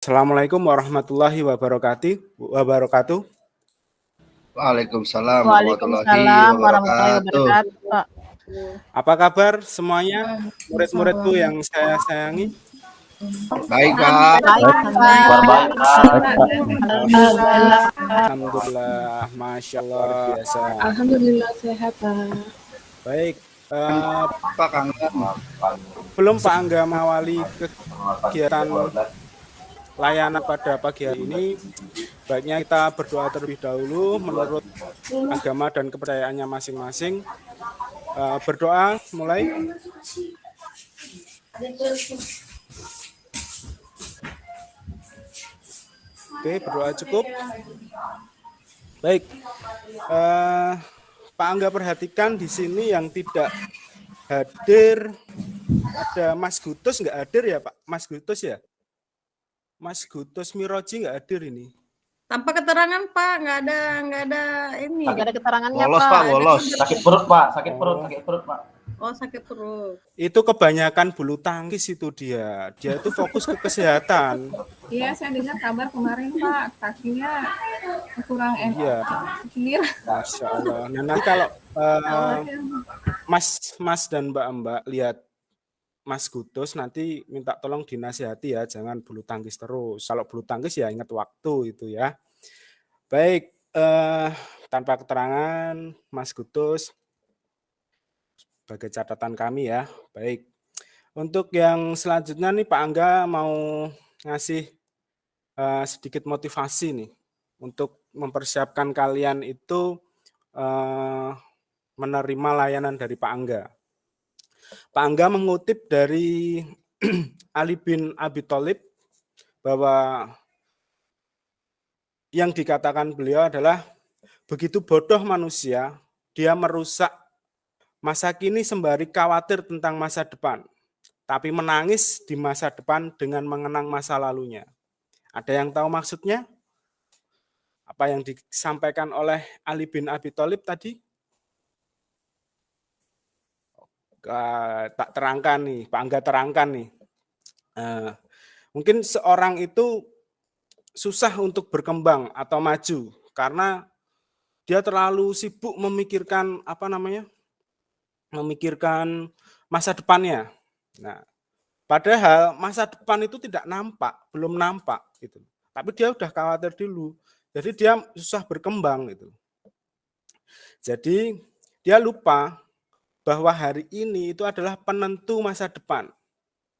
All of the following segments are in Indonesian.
Assalamualaikum warahmatullahi wabarakatuh. Waalaikumsalam Waalaikumsalam warahmatullahi wabarakatuh, Pak. Apa kabar semuanya, murid-muridku yang saya sayangi? Baik, Pak. Alhamdulillah, Masya Allah, luar biasa. Alhamdulillah sehat, Pak. Baik, Pak Angga. belum Pak Angga mengawali kegiatan layanan pada pagi hari ini, baiknya kita berdoa terlebih dahulu menurut agama dan kepercayaannya masing-masing. Berdoa mulai. Oke, berdoa cukup. Baik, Pak Angga perhatikan di sini yang tidak hadir, ada Mas Gutus nggak hadir ya Pak? Mas Gutus ya? Mas Gutus Miroji nggak hadir ini. Tanpa keterangan, Pak, nggak ada ini. Nggak ada keterangannya, Bolos, Pak, bolos. Sakit perut, Pak. Sakit perut, Pak. Oh, sakit perut. Itu kebanyakan bulu tangkis itu dia. Dia itu fokus ke kesehatan. Iya, saya dengar kabar kemarin, Pak, kakinya kurang enak. Iya. Masya Allah. Nah, nanti kalau Mas dan Mbak lihat Mas Gutus, nanti minta tolong dinasihati ya, jangan bulu tangkis terus. Kalau bulu tangkis ya ingat waktu itu ya. Baik, tanpa keterangan Mas Gutus, sebagai catatan kami ya. Baik, untuk yang selanjutnya nih Pak Angga mau ngasih sedikit motivasi nih untuk mempersiapkan kalian itu menerima layanan dari Pak Angga. Pak Angga mengutip dari Ali bin Abi Thalib bahwa yang dikatakan beliau adalah begitu bodoh manusia, dia merusak masa kini sembari khawatir tentang masa depan, tapi menangis di masa depan dengan mengenang masa lalunya. Ada yang tahu maksudnya? Apa yang disampaikan oleh Ali bin Abi Thalib tadi? Tak terangkan nih, Pak Angga terangkan nih. Mungkin seorang itu susah untuk berkembang atau maju karena dia terlalu sibuk memikirkan memikirkan masa depannya. Nah, padahal masa depan itu tidak nampak, belum nampak gitu. Tapi dia udah khawatir dulu. Jadi dia susah berkembang gitu. Jadi dia lupa bahwa hari ini itu adalah penentu masa depan.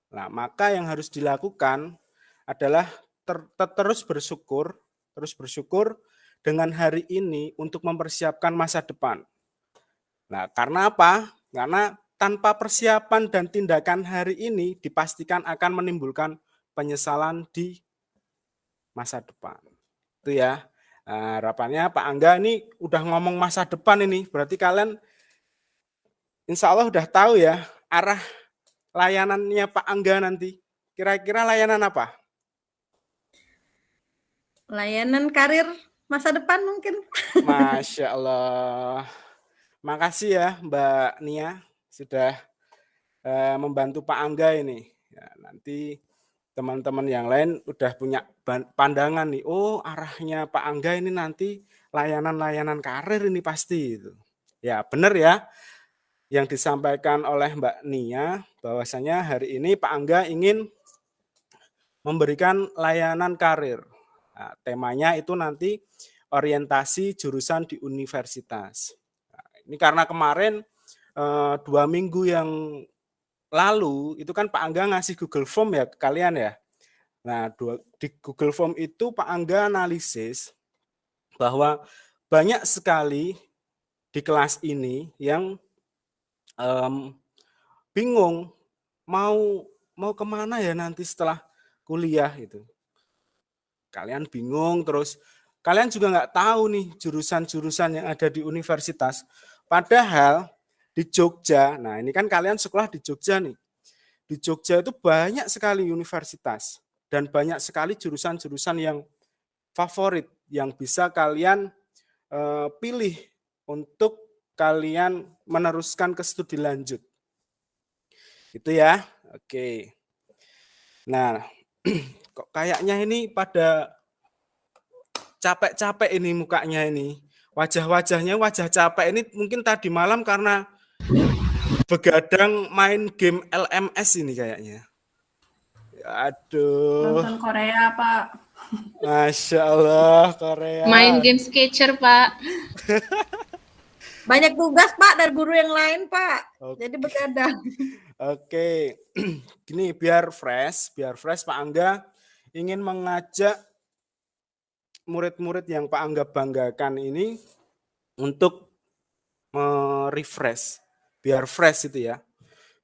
Nah, maka yang harus dilakukan adalah terus bersyukur dengan hari ini untuk mempersiapkan masa depan. Nah, karena apa? Karena tanpa persiapan dan tindakan hari ini dipastikan akan menimbulkan penyesalan di masa depan. Itu ya. Nah, harapannya Pak Angga ini udah ngomong masa depan ini, berarti kalian insya Allah udah tahu ya arah layanannya Pak Angga nanti. Kira-kira layanan apa? Layanan karir masa depan mungkin. Masya Allah. Makasih ya Mbak Nia sudah membantu Pak Angga ini. Ya, nanti teman-teman yang lain udah punya pandangan nih. Oh, arahnya Pak Angga ini nanti layanan-layanan karir ini pasti itu. Ya, benar ya. Yang disampaikan oleh Mbak Nia bahwasanya hari ini Pak Angga ingin memberikan layanan karir. Nah, temanya itu nanti orientasi jurusan di universitas. Nah, ini karena kemarin 2 minggu yang lalu itu kan Pak Angga ngasih Google Form ya ke kalian ya. Nah, di Google Form itu Pak Angga analisis bahwa banyak sekali di kelas ini yang bingung mau kemana ya nanti setelah kuliah itu. Kalian bingung, terus kalian juga nggak tahu nih jurusan-jurusan yang ada di universitas. Padahal di Jogja, nah ini kan kalian sekolah di Jogja nih. Di Jogja itu banyak sekali universitas dan banyak sekali jurusan-jurusan yang favorit yang bisa kalian pilih untuk kalian meneruskan ke studi lanjut. Itu ya. Oke. Nah, kok kayaknya ini pada capek-capek ini mukanya ini. Wajah-wajahnya wajah capek ini mungkin tadi malam karena begadang main game LMS ini kayaknya. Aduh. Nonton Korea, Pak. Masya Allah, Korea. Main game Sketcher, Pak. Banyak tugas Pak dari guru yang lain Pak. Oke. Jadi begadang. Oke, gini biar fresh Pak Angga ingin mengajak murid-murid yang Pak Angga banggakan ini untuk refresh, biar fresh itu ya,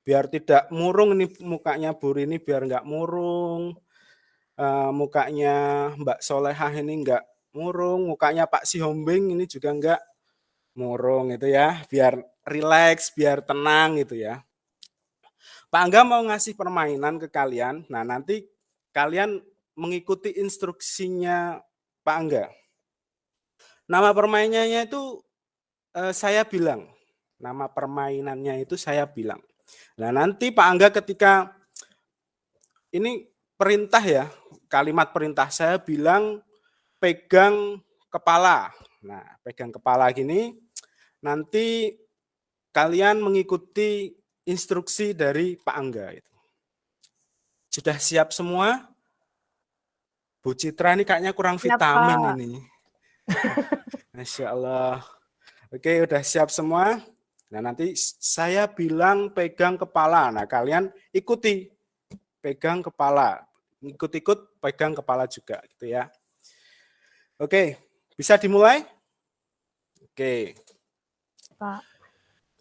biar tidak murung ini mukanya Bu Rini, biar nggak murung, mukanya Mbak Solehah ini nggak murung, mukanya Pak Sihombing ini juga nggak murung itu ya, biar rileks, biar tenang gitu ya. Pak Angga mau ngasih permainan ke kalian. Nah, nanti kalian mengikuti instruksinya Pak Angga. Nama permainannya itu saya bilang. Nama permainannya itu saya bilang. Nah, nanti Pak Angga ketika ini perintah ya, kalimat perintah saya bilang pegang kepala. Nah, pegang kepala gini, nanti kalian mengikuti instruksi dari Pak Angga itu. Sudah siap semua? Bu Citra ini kayaknya kurang vitamin Pak. ini. Masya Allah. Oke, udah siap semua. Nah, nanti saya bilang pegang kepala. Nah, kalian ikuti pegang kepala. Ikut-ikut pegang kepala juga gitu ya. Oke, bisa dimulai? Oke. Pak.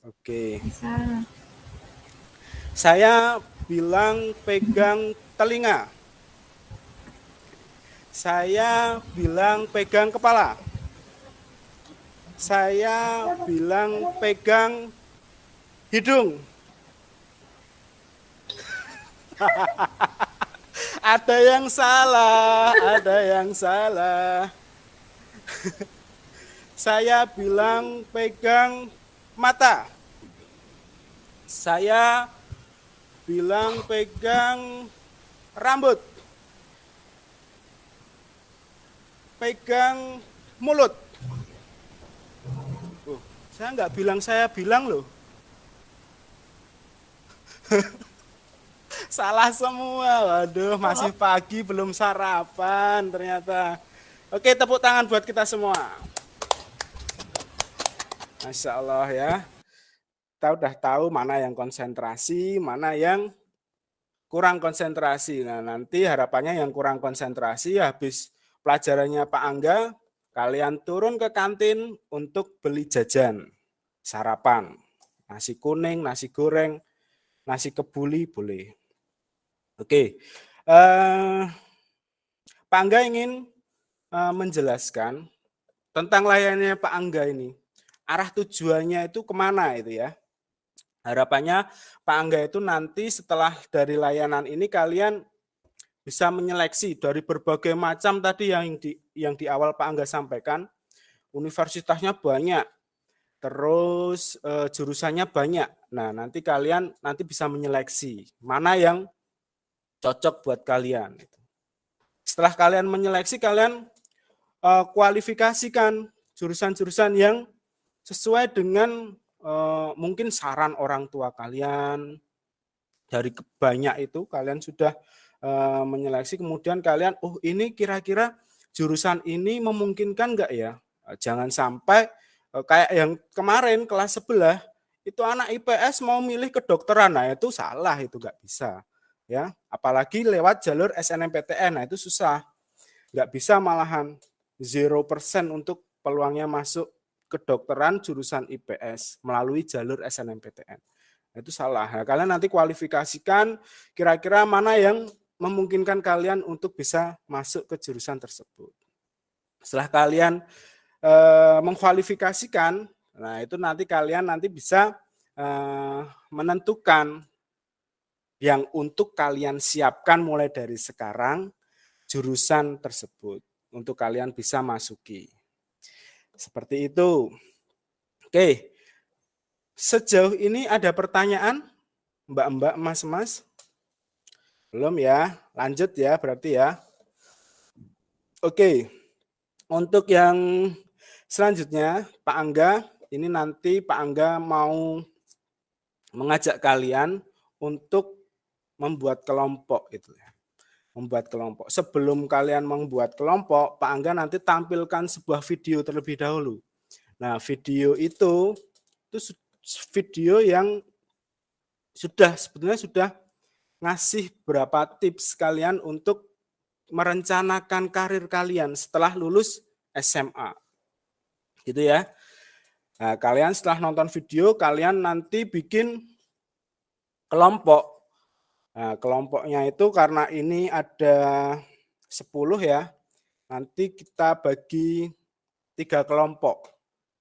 Oke. Bisa. Saya bilang pegang telinga. Saya bilang pegang kepala. Saya bilang pegang hidung. Ada yang salah, ada yang salah. Saya bilang pegang mata. Saya bilang pegang rambut. Pegang mulut. Saya nggak bilang, saya bilang loh. Salah semua, waduh masih pagi belum sarapan ternyata. Oke, tepuk tangan buat kita semua. Masya Allah ya. Kita udah tahu mana yang konsentrasi, mana yang kurang konsentrasi. Nah, nanti harapannya yang kurang konsentrasi habis pelajarannya Pak Angga, kalian turun ke kantin untuk beli jajan, sarapan. Nasi kuning, nasi goreng, nasi kebuli boleh. Oke, Pak Angga ingin menjelaskan tentang layanannya Pak Angga ini. Arah tujuannya itu kemana itu ya. Harapannya Pak Angga itu nanti setelah dari layanan ini kalian bisa menyeleksi dari berbagai macam tadi yang di awal Pak Angga sampaikan. Universitasnya banyak, terus jurusannya banyak. Nah, nanti kalian bisa menyeleksi mana yang cocok buat kalian. Setelah kalian menyeleksi, kalian kualifikasikan jurusan-jurusan yang sesuai dengan mungkin saran orang tua kalian. Dari banyak itu kalian sudah menyeleksi, kemudian kalian, oh ini kira-kira jurusan ini memungkinkan enggak ya? Jangan sampai kayak yang kemarin kelas sebelah, itu anak IPS mau milih kedokteran, nah itu salah, itu enggak bisa. Ya, apalagi lewat jalur SNMPTN, nah itu susah. Enggak bisa malahan 0% untuk peluangnya masuk kedokteran jurusan IPS melalui jalur SNMPTN. Itu salah. Nah, kalian nanti kualifikasikan kira-kira mana yang memungkinkan kalian untuk bisa masuk ke jurusan tersebut. Setelah kalian mengkualifikasikan, nah itu nanti kalian bisa menentukan yang untuk kalian siapkan mulai dari sekarang jurusan tersebut untuk kalian bisa masuki. Seperti itu. Oke. Sejauh ini ada pertanyaan, Mbak-mbak, Mas-mas? Belum ya? Lanjut ya berarti ya. Oke. Untuk yang selanjutnya, Pak Angga, ini nanti Pak Angga mau mengajak kalian untuk membuat kelompok gitu ya. Membuat kelompok. Sebelum kalian membuat kelompok, Pak Angga nanti tampilkan sebuah video terlebih dahulu. Nah, video itu video yang sebetulnya sudah ngasih berapa tips kalian untuk merencanakan karir kalian setelah lulus SMA. Gitu ya. Nah, kalian setelah nonton video, kalian nanti bikin kelompok. Nah, kelompoknya itu karena ini ada 10 ya, nanti kita bagi 3 kelompok.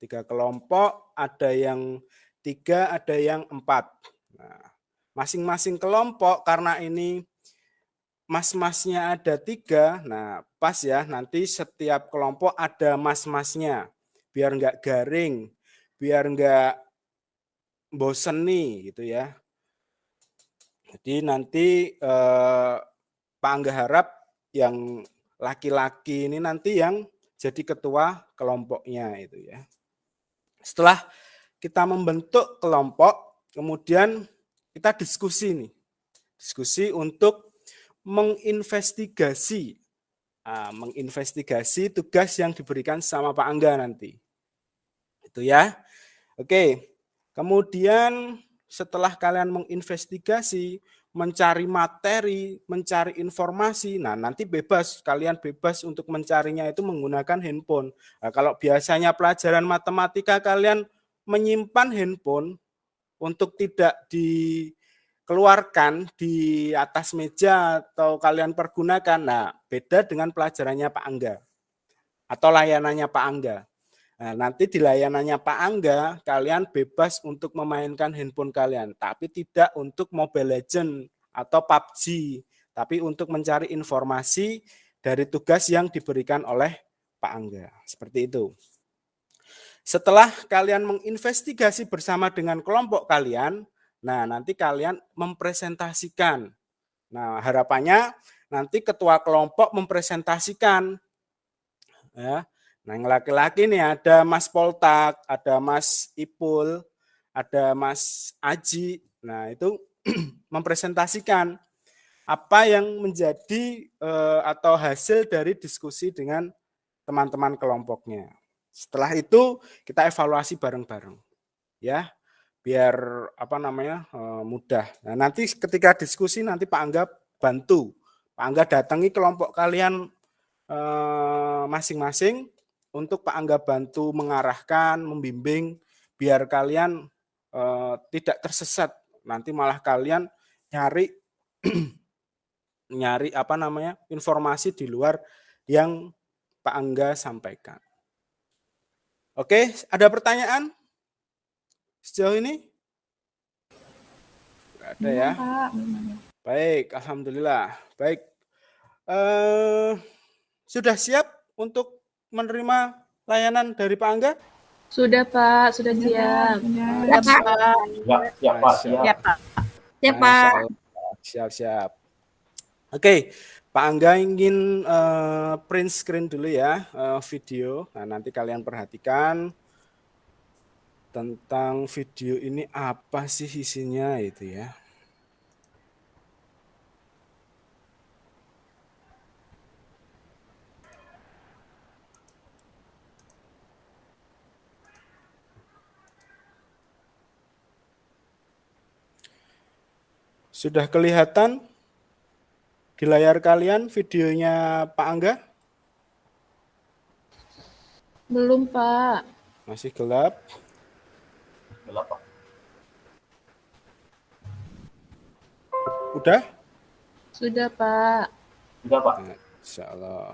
3 kelompok, ada yang 3, ada yang 4. Nah, masing-masing kelompok karena ini mas-masnya ada 3, nah pas ya, nanti setiap kelompok ada mas-masnya, biar nggak garing, biar nggak bosen nih gitu ya. Jadi nanti Pak Angga harap yang laki-laki ini nanti yang jadi ketua kelompoknya itu ya. Setelah kita membentuk kelompok, kemudian kita diskusi nih. Diskusi untuk menginvestigasi tugas yang diberikan sama Pak Angga nanti. Itu ya. Oke. Kemudian setelah kalian menginvestigasi, mencari materi, mencari informasi, nah nanti kalian bebas untuk mencarinya itu menggunakan handphone. Nah, kalau biasanya pelajaran matematika kalian menyimpan handphone untuk tidak dikeluarkan di atas meja atau kalian pergunakan, nah beda dengan pelajarannya Pak Angga atau layanannya Pak Angga. Nah, nanti di layanannya Pak Angga, kalian bebas untuk memainkan handphone kalian, tapi tidak untuk Mobile Legends atau PUBG, tapi untuk mencari informasi dari tugas yang diberikan oleh Pak Angga. Seperti itu. Setelah kalian menginvestigasi bersama dengan kelompok kalian, nah nanti kalian mempresentasikan. Nah, harapannya nanti ketua kelompok mempresentasikan. Ya. Nah, yang laki-laki nih ada Mas Poltak, ada Mas Ipul, ada Mas Aji. Nah, itu mempresentasikan apa yang menjadi atau hasil dari diskusi dengan teman-teman kelompoknya. Setelah itu kita evaluasi bareng-bareng. Ya, biar mudah. Nah, nanti ketika diskusi nanti Pak Angga bantu. Pak Angga datangi kelompok kalian masing-masing untuk Pak Angga bantu mengarahkan, membimbing, biar kalian tidak tersesat. Nanti malah kalian nyari informasi di luar yang Pak Angga sampaikan. Oke, ada pertanyaan sejauh ini? Nggak ada ya? Baik, alhamdulillah. Baik, sudah siap untuk menerima layanan dari Pak Angga? Sudah Pak, sudah siap. Ya, Pak. Siap Pak, siap. Ya Pak. Siap. Oke, Pak Angga ingin print screen dulu ya video. Nah, nanti kalian perhatikan tentang video ini apa sih isinya itu ya. Sudah kelihatan di layar kalian videonya Pak Angga? Belum Pak. Masih gelap? Gelap Pak. Udah? Sudah Pak. Sudah Pak. Nah, insya Allah.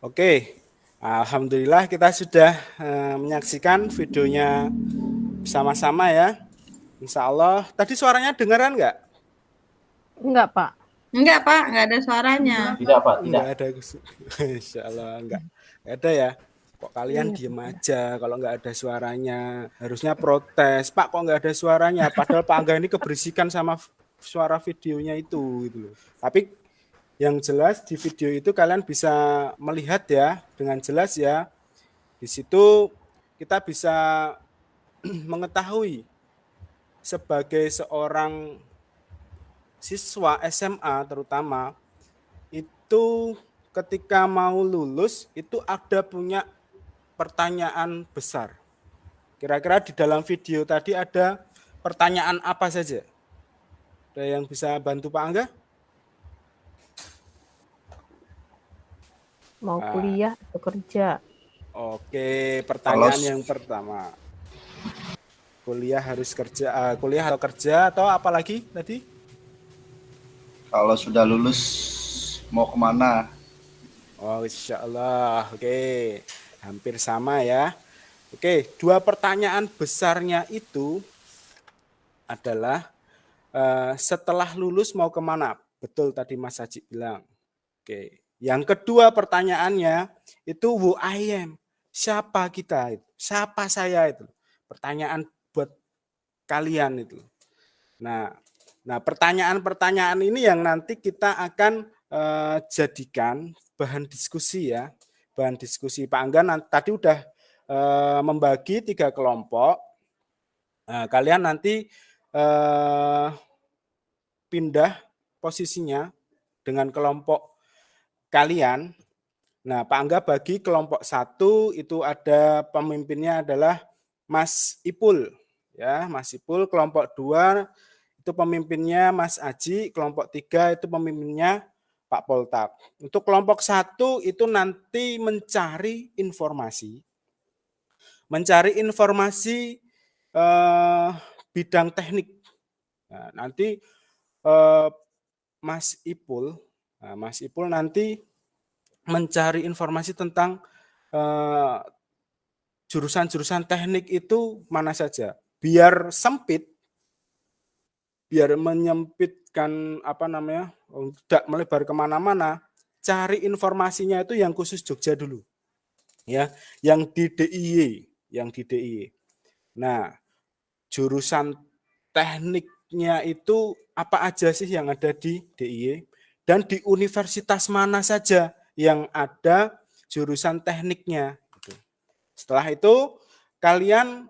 Oke, alhamdulillah kita sudah menyaksikan videonya bersama-sama ya. Insya Allah. Tadi suaranya dengeran nggak? Enggak, Pak. Enggak, Pak, enggak ada suaranya. Tidak, Pak, tidak. Nggak ada. Insya Allah nggak ada ya. Kok kalian diem aja kalau nggak ada suaranya? Harusnya protes. Pak, kok nggak ada suaranya? Padahal Pak Angga ini keberisikan sama suara videonya itu gitu loh. Tapi yang jelas di video itu kalian bisa melihat ya dengan jelas ya. Di situ kita bisa mengetahui sebagai seorang siswa SMA terutama itu ketika mau lulus itu ada punya pertanyaan besar. Kira-kira di dalam video tadi ada pertanyaan apa saja? Ada yang bisa bantu Pak Angga? Mau kuliah atau kerja? Oke, pertanyaan yang pertama. Kuliah harus kerja, kuliah atau kerja atau apa lagi tadi? Kalau sudah lulus mau kemana? Oh, insya Allah. Oke, hampir sama ya. Oke, dua pertanyaan besarnya itu adalah setelah lulus mau kemana? Betul tadi Mas Haji bilang. Oke. Yang kedua pertanyaannya itu who I am. Siapa kita itu? Siapa saya itu? Pertanyaan buat kalian itu. Nah, pertanyaan-pertanyaan ini yang nanti kita akan jadikan bahan diskusi ya. Bahan diskusi Pak Angga tadi udah membagi 3 kelompok. Nah, kalian nanti pindah posisinya dengan kelompok kalian. Nah, Pak Angga bagi kelompok 1 itu ada pemimpinnya adalah Mas Ipul. Ya, Mas Ipul. Kelompok 2 itu pemimpinnya Mas Aji. Kelompok 3 itu pemimpinnya Pak Poltak. Untuk kelompok 1 itu nanti mencari informasi. Mencari informasi bidang teknik. Nah, nanti Mas Ipul nanti mencari informasi tentang jurusan-jurusan teknik itu mana saja. Biar sempit, biar menyempitkan tidak melebar kemana-mana, cari informasinya itu yang khusus Jogja dulu. Ya, yang di DIY. Nah, jurusan tekniknya itu apa aja sih yang ada di DIY? Dan di universitas mana saja yang ada jurusan tekniknya. Setelah itu kalian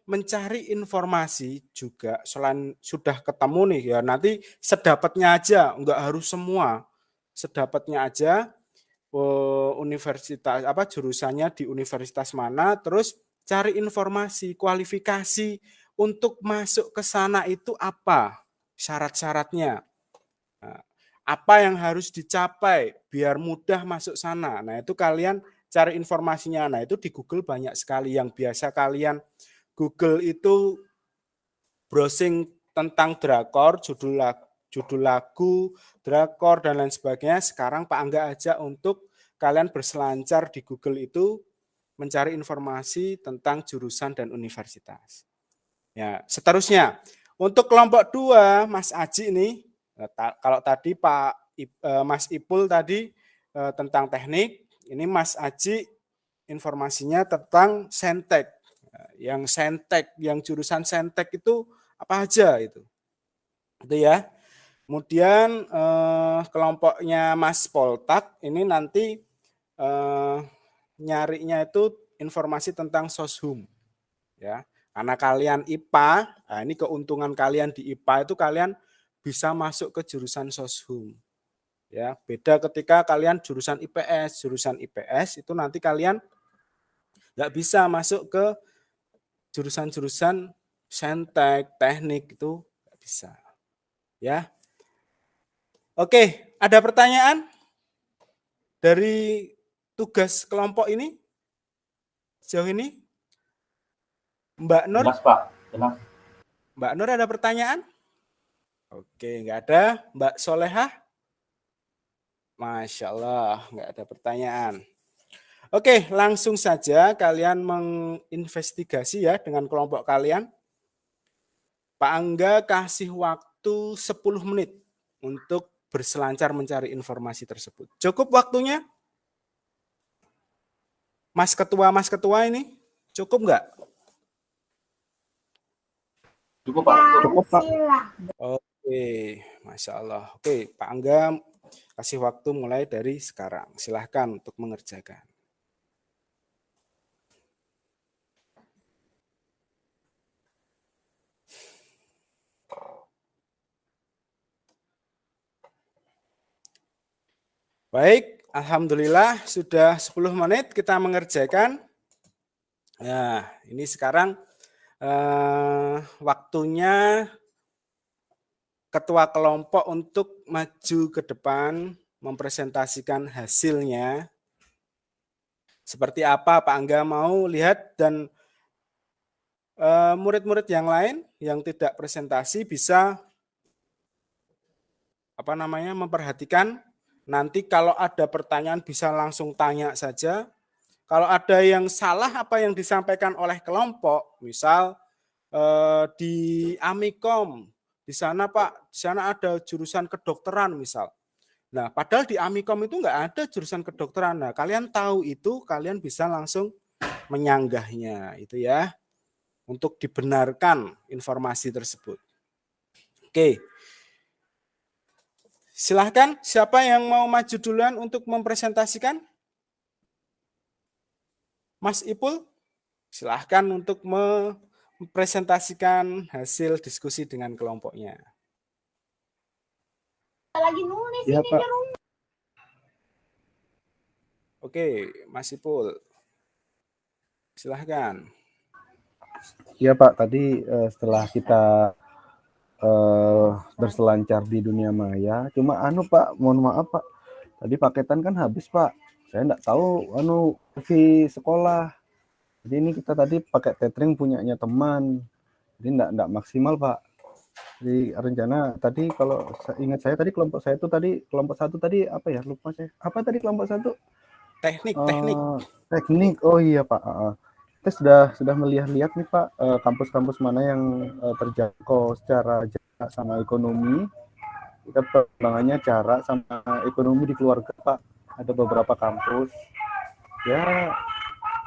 mencari informasi juga. Selain sudah ketemu nih ya, nanti sedapatnya aja, enggak harus semua. Sedapatnya aja universitas jurusannya di universitas mana, terus cari informasi, kualifikasi untuk masuk ke sana itu apa? Syarat-syaratnya. Nah, apa yang harus dicapai biar mudah masuk sana. Nah, itu kalian cari informasinya. Nah, itu di Google banyak sekali. Yang biasa kalian Google itu browsing tentang drakor, judul lagu, drakor, dan lain sebagainya. Sekarang Pak Angga ajak untuk kalian berselancar di Google itu mencari informasi tentang jurusan dan universitas. Ya, seterusnya. Untuk kelompok 2, Mas Aji ini, kalau tadi Mas Ipul tadi tentang teknik, ini Mas Aji informasinya tentang Saintek. Yang Saintek, yang jurusan Saintek itu apa aja itu. Itu ya. Kemudian kelompoknya Mas Poltak ini nanti nyarinya itu informasi tentang Soshum. Ya. Karena kalian IPA, nah ini keuntungan kalian di IPA itu kalian bisa masuk ke jurusan Soshum. Ya, beda ketika kalian jurusan IPS itu nanti kalian nggak bisa masuk ke jurusan-jurusan Saintek, teknik itu nggak bisa. Ya. Oke, ada pertanyaan dari tugas kelompok ini sejauh ini? Mbak Nur? Jelas, Pak. Jelas. Mbak Nur ada pertanyaan? Oke, nggak ada. Mbak Solehah? Masya Allah, nggak ada pertanyaan. Oke, langsung saja kalian menginvestigasi ya dengan kelompok kalian. Pak Angga kasih waktu 10 menit untuk berselancar mencari informasi tersebut. Cukup waktunya? Mas Ketua ini? Cukup nggak? Cukup, Pak. Cukup, Pak. Oke, Masya Allah. Oke, Pak Angga kasih waktu mulai dari sekarang. Silahkan untuk mengerjakan. Baik, alhamdulillah sudah 10 menit kita mengerjakan. Nah, ini sekarang waktunya ketua kelompok untuk maju ke depan mempresentasikan hasilnya. Seperti apa Pak Angga mau lihat, dan murid-murid yang lain yang tidak presentasi bisa memperhatikan. Nanti kalau ada pertanyaan bisa langsung tanya saja. Kalau ada yang salah apa yang disampaikan oleh kelompok, misal di Amikom, di sana Pak, di sana ada jurusan kedokteran misal. Nah, padahal di Amikom itu nggak ada jurusan kedokteran. Nah, kalian tahu itu, kalian bisa langsung menyanggahnya, itu ya, untuk dibenarkan informasi tersebut. Oke. Silahkan, siapa yang mau maju duluan untuk mempresentasikan? Mas Ipul, silahkan untuk mempresentasikan hasil diskusi dengan kelompoknya. Lagi nulis Iya, ini Pak. di rumah. Oke, Mas Ipul, silahkan. Iya Pak, tadi setelah kita berselancar di dunia maya, cuma Pak, mohon maaf Pak, tadi paketan kan habis Pak, saya enggak tahu fee sekolah, jadi ini kita tadi pakai tethering punyanya teman, jadi enggak maksimal Pak. Jadi rencana tadi kalau ingat saya tadi kelompok saya itu tadi kelompok 1 tadi apa ya, lupa saya, apa tadi kelompok 1? Teknik. Oh iya Pak. Kita sudah melihat-lihat nih Pak, kampus-kampus mana yang terjangkau secara jarak sama ekonomi. Kita perkembangannya jarak sama ekonomi di keluarga Pak. Ada beberapa kampus. Ya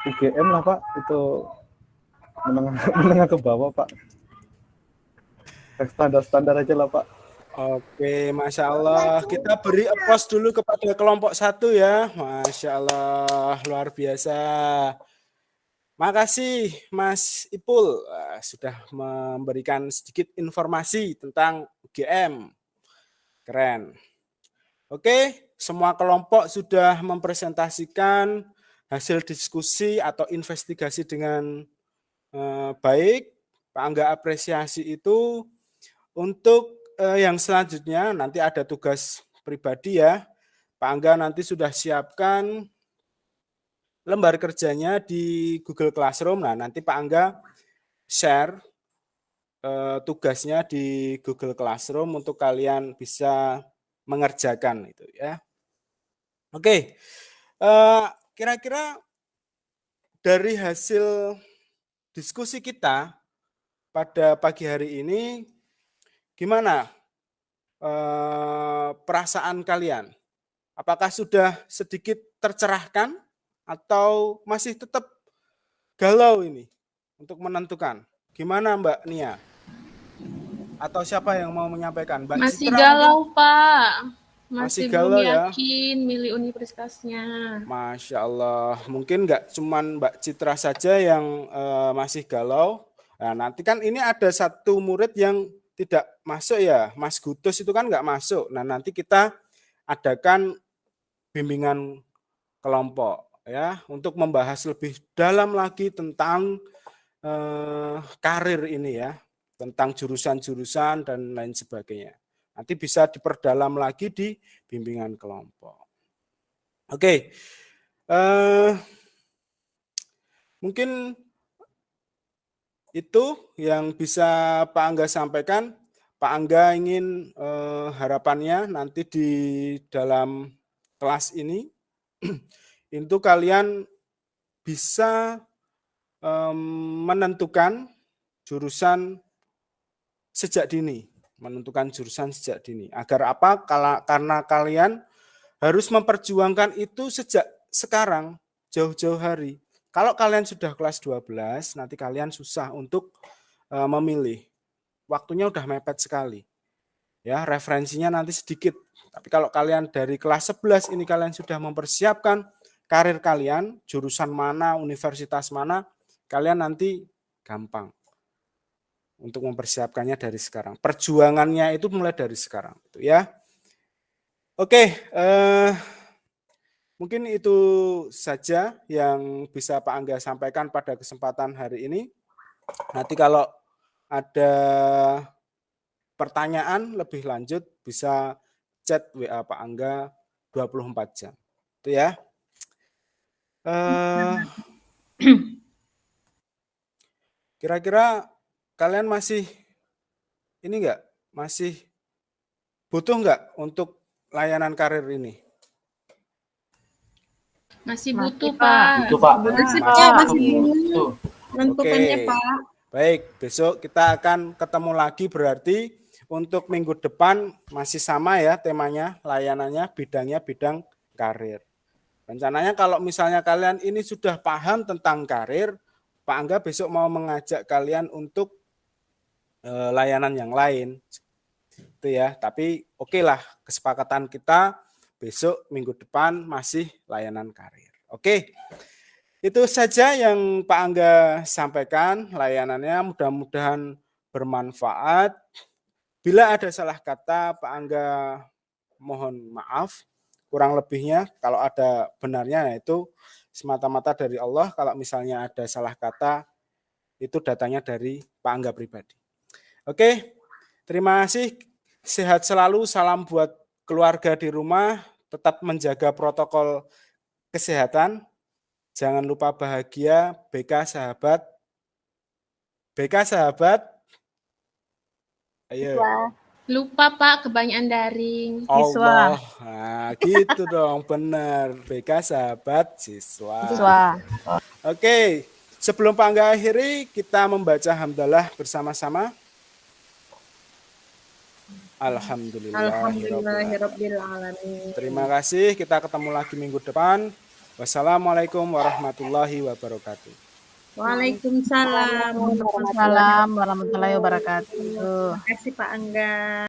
UGM lah Pak, itu menengah ke bawah Pak. Standar aja lah Pak. Oke, Masya Allah. Kita beri applause dulu kepada kelompok 1 ya. Masya Allah, luar biasa. Makasih Mas Ipul sudah memberikan sedikit informasi tentang UGM. Keren. Oke, semua kelompok sudah mempresentasikan hasil diskusi atau investigasi dengan baik. Pak Angga apresiasi itu. Untuk yang selanjutnya nanti ada tugas pribadi ya. Pak Angga nanti sudah siapkan lembar kerjanya di Google Classroom. Nah, nanti Pak Angga share tugasnya di Google Classroom untuk kalian bisa mengerjakan itu ya. Oke, kira-kira dari hasil diskusi kita pada pagi hari ini, gimana perasaan kalian? Apakah sudah sedikit tercerahkan atau masih tetap galau ini untuk menentukan? Gimana Mbak Nia? Atau siapa yang mau menyampaikan? Mbak Masih Citra galau mungkin? Pak. Masih Masih galau belum ya? yakin milih universitasnya. Masya Allah. Mungkin nggak cuman Mbak Citra saja yang masih galau. Nah, nanti kan ini ada satu murid yang tidak masuk ya. Mas Gutus itu kan nggak masuk. Nah, nanti kita adakan bimbingan kelompok ya untuk membahas lebih dalam lagi tentang karir ini ya, tentang jurusan-jurusan dan lain sebagainya. Nanti bisa diperdalam lagi di bimbingan kelompok. Oke, mungkin itu yang bisa Pak Angga sampaikan. Pak Angga ingin harapannya nanti di dalam kelas ini itu kalian bisa menentukan jurusan sejak dini, Agar apa? Karena kalian harus memperjuangkan itu sejak sekarang, jauh-jauh hari. Kalau kalian sudah kelas 12, nanti kalian susah untuk memilih. Waktunya udah mepet sekali. Ya, referensinya nanti sedikit. Tapi kalau kalian dari kelas 11 ini kalian sudah mempersiapkan karir kalian, jurusan mana, universitas mana, kalian nanti gampang untuk mempersiapkannya dari sekarang. Perjuangannya itu mulai dari sekarang, gitu ya. Oke, mungkin itu saja yang bisa Pak Angga sampaikan pada kesempatan hari ini. Nanti kalau ada pertanyaan lebih lanjut bisa chat WA Pak Angga 24 jam. Itu ya. Kira-kira kalian masih butuh nggak untuk layanan karir ini? Masih butuh, Masih, Pak. Pak. Itu Pak. Masih, Pak. Itu. Menentukannya Oke. Pak. Baik, besok kita akan ketemu lagi berarti untuk minggu depan masih sama ya temanya, layanannya, bidangnya bidang karir. Rencananya kalau misalnya kalian ini sudah paham tentang karir, Pak Angga besok mau mengajak kalian untuk layanan yang lain. Itu ya, tapi oke lah kesepakatan kita besok minggu depan masih layanan karir. Oke. Itu saja yang Pak Angga sampaikan, layanannya mudah-mudahan bermanfaat. Bila ada salah kata, Pak Angga mohon maaf. Kurang lebihnya, kalau ada benarnya, itu semata-mata dari Allah. Kalau misalnya ada salah kata, itu datanya dari Pak Angga pribadi. Oke, terima kasih. Sehat selalu, salam buat keluarga di rumah. Tetap menjaga protokol kesehatan. Jangan lupa bahagia, BK sahabat. BK sahabat. Ayo. Lupa, Pak, kebanyakan daring. Allah. Nah, gitu dong, benar. BK sahabat siswa. Oke, sebelum Pak Angga akhiri, kita membaca hamdalah bersama-sama. Alhamdulillahirabbil alamin. Terima kasih, kita ketemu lagi minggu depan. Wassalamualaikum warahmatullahi wabarakatuh. Waalaikumsalam. Waalaikumsalam warahmatullahi wabarakatuh. Terima kasih Pak Angga.